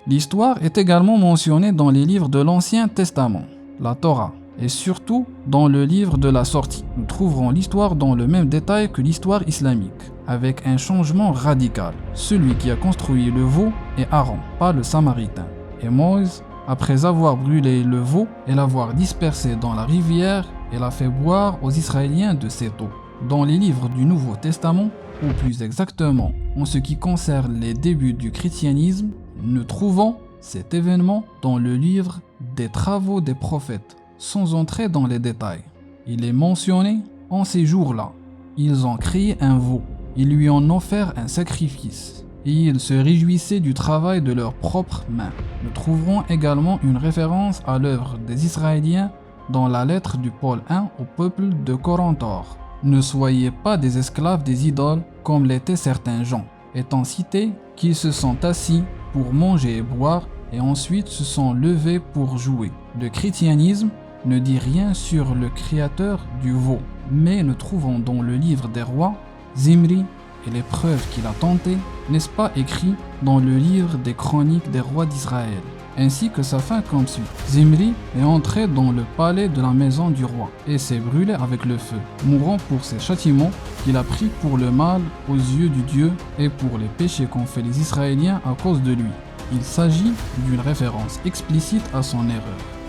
L'histoire est également mentionnée dans les livres de l'Ancien Testament, la Torah, et surtout dans le livre de la Sortie. Nous trouverons l'histoire dans le même détail que l'histoire islamique, avec un changement radical. Celui qui a construit le veau est Aaron, pas le Samaritain. Et Moïse, après avoir brûlé le veau et l'avoir dispersé dans la rivière, il a fait boire aux Israéliens de cette eau. Dans les livres du Nouveau Testament, ou plus exactement en ce qui concerne les débuts du christianisme, nous trouvons cet événement dans le livre des Travaux des prophètes, sans entrer dans les détails. Il est mentionné en ces jours-là. Ils ont créé un veau, ils lui ont offert un sacrifice, et ils se réjouissaient du travail de leurs propres mains. Nous trouverons également une référence à l'œuvre des Israéliens dans la lettre du Paul 1 au peuple de Corinthor. Ne soyez pas des esclaves des idoles comme l'étaient certains gens, étant cités qu'ils se sont assis pour manger et boire et ensuite se sont levés pour jouer. Le christianisme ne dit rien sur le créateur du veau, mais nous trouvons dans le livre des rois, Zimri et les preuves qu'il a tentées, n'est-ce pas écrit dans le livre des chroniques des rois d'Israël, ainsi que sa fin comme suit. Zimri est entré dans le palais de la maison du roi et s'est brûlé avec le feu, mourant pour ses châtiments qu'il a pris pour le mal aux yeux du Dieu et pour les péchés qu'ont fait les Israéliens à cause de lui. Il s'agit d'une référence explicite à son erreur.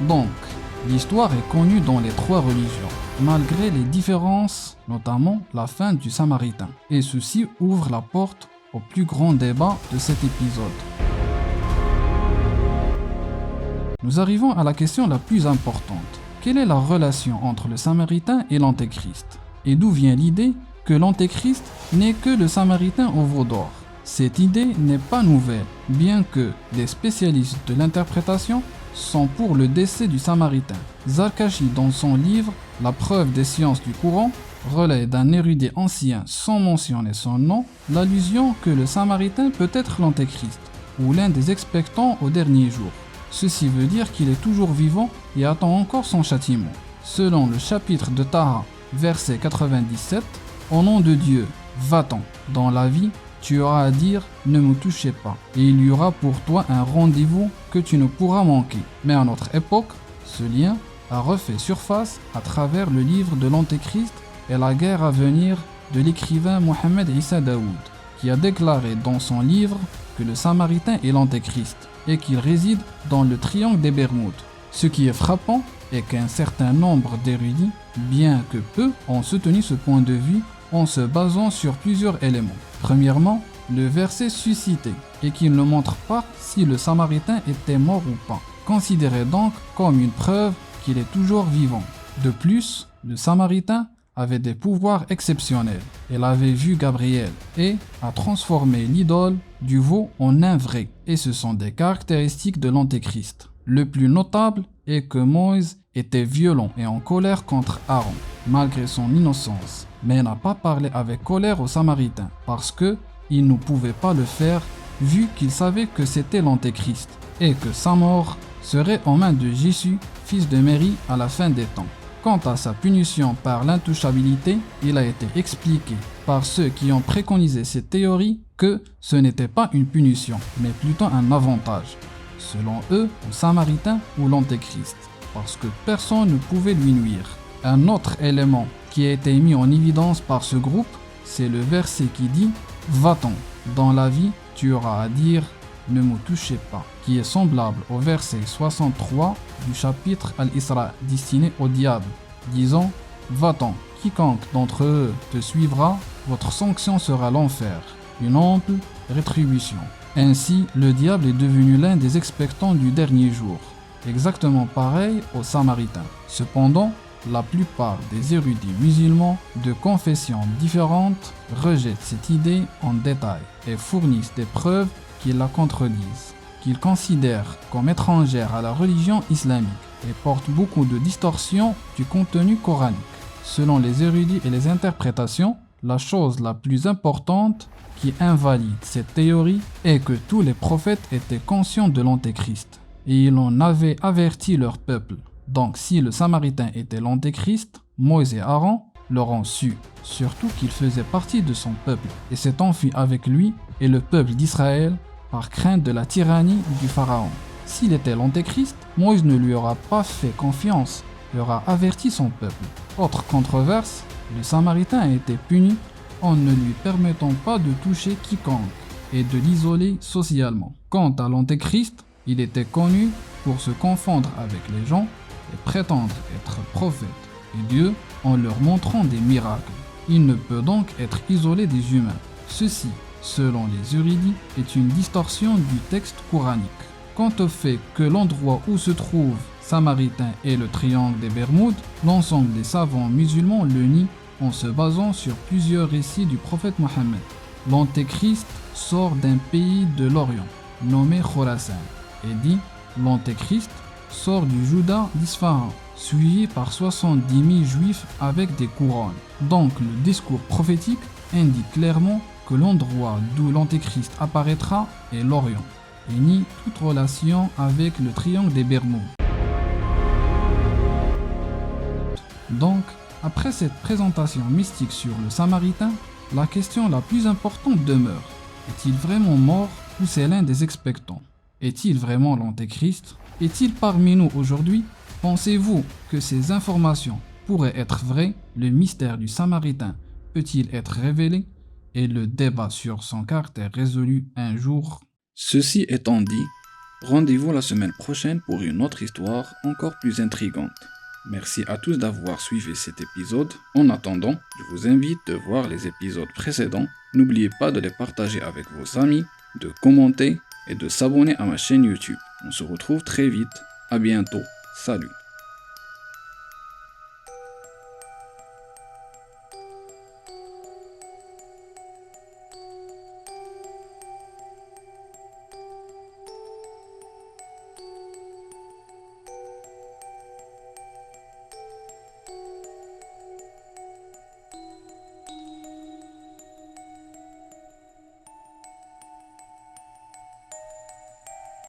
Donc, l'histoire est connue dans les trois religions, malgré les différences, notamment la fin du Samaritain. Et ceci ouvre la porte au plus grand débat de cet épisode. Nous arrivons à la question la plus importante. Quelle est la relation entre le Samaritain et l'Antéchrist? Et d'où vient l'idée que l'Antéchrist n'est que le Samaritain au veau d'or? Cette idée n'est pas nouvelle, bien que les spécialistes de l'interprétation sont pour le décès du Samaritain. Zarkashi, dans son livre « La preuve des sciences du courant », relaie d'un érudit ancien sans mentionner son nom l'allusion que le Samaritain peut être l'Antéchrist, ou l'un des expectants au dernier jour. Ceci veut dire qu'il est toujours vivant et attend encore son châtiment. Selon le chapitre de Taha, verset 97, « Au nom de Dieu, va-t'en, dans la vie, tu auras à dire « Ne me touchez pas » et il y aura pour toi un rendez-vous que tu ne pourras manquer. » Mais à notre époque, ce lien a refait surface à travers le livre de l'Antéchrist et la guerre à venir de l'écrivain Mohamed Issa Daoud, qui a déclaré dans son livre que le Samaritain est l'Antéchrist et qu'il réside dans le triangle des Bermudes. Ce qui est frappant est qu'un certain nombre d'érudits, bien que peu, ont soutenu ce point de vue en se basant sur plusieurs éléments. Premièrement, le verset suscité, et qu'il ne montre pas si le Samaritain était mort ou pas, considéré donc comme une preuve qu'il est toujours vivant. De plus, le Samaritain avait des pouvoirs exceptionnels. Elle avait vu Gabriel et a transformé l'idole du veau en un vrai. Et ce sont des caractéristiques de l'Antéchrist. Le plus notable est que Moïse était violent et en colère contre Aaron, malgré son innocence, mais n'a pas parlé avec colère aux Samaritains, parce que il ne pouvait pas le faire, vu qu'il savait que c'était l'Antéchrist, et que sa mort serait en main de Jésus, fils de Marie, à la fin des temps. Quant à sa punition par l'intouchabilité, il a été expliqué par ceux qui ont préconisé cette théorie que ce n'était pas une punition, mais plutôt un avantage, selon eux, au Samaritain ou l'Antéchrist, parce que personne ne pouvait lui nuire. Un autre élément qui a été mis en évidence par ce groupe, c'est le verset qui dit « Va-t'en, dans la vie, tu auras à dire « Ne me touchez pas », qui est semblable au verset 63 du chapitre Al-Isra destiné au diable, disant « Va-t'en, quiconque d'entre eux te suivra, votre sanction sera l'enfer, une ample rétribution. » Ainsi, le diable est devenu l'un des expectants du dernier jour, exactement pareil aux Samaritains. Cependant, la plupart des érudits musulmans de confessions différentes rejettent cette idée en détail et fournissent des preuves qui la contredisent, qu'ils considèrent comme étrangères à la religion islamique et portent beaucoup de distorsions du contenu coranique. Selon les érudits et les interprétations, la chose la plus importante qui invalide cette théorie est que tous les prophètes étaient conscients de l'Antéchrist et ils en avaient averti leur peuple. Donc si le Samaritain était l'Antéchrist, Moïse et Aaron l'auront su, surtout qu'il faisait partie de son peuple et s'est enfui avec lui et le peuple d'Israël par crainte de la tyrannie du pharaon. S'il était l'antéchrist, Moïse ne lui aura pas fait confiance, il aura averti son peuple. Autre controverse, le Samaritain a été puni en ne lui permettant pas de toucher quiconque et de l'isoler socialement. Quant à l'antéchrist, il était connu pour se confondre avec les gens et prétendre être prophète et Dieu en leur montrant des miracles. Il ne peut donc être isolé des humains. Ceci, selon les érudits, est une distorsion du texte coranique. Quant au fait que l'endroit où se trouve Samaritain est le triangle des Bermudes, l'ensemble des savants musulmans le nient en se basant sur plusieurs récits du prophète Mohammed. L'antéchrist sort d'un pays de l'Orient, nommé Khorasan, et dit l'antéchrist sort du Juda d'Isfahan, suivi par 70 000 juifs avec des couronnes. Donc le discours prophétique indique clairement que l'endroit d'où l'antéchrist apparaîtra est l'Orient, et nie toute relation avec le triangle des Bermudes. Donc, après cette présentation mystique sur le Samaritain, la question la plus importante demeure. Est-il vraiment mort ou c'est l'un des expectants? Est-il vraiment l'antéchrist? Est-il parmi nous aujourd'hui? Pensez-vous que ces informations pourraient être vraies? Le mystère du Samaritain peut-il être révélé? Et le débat sur son caractère résolu un jour? Ceci étant dit, rendez-vous la semaine prochaine pour une autre histoire encore plus intrigante. Merci à tous d'avoir suivi cet épisode. En attendant, je vous invite de voir les épisodes précédents. N'oubliez pas de les partager avec vos amis, de commenter et de s'abonner à ma chaîne YouTube. On se retrouve très vite. À bientôt. Salut.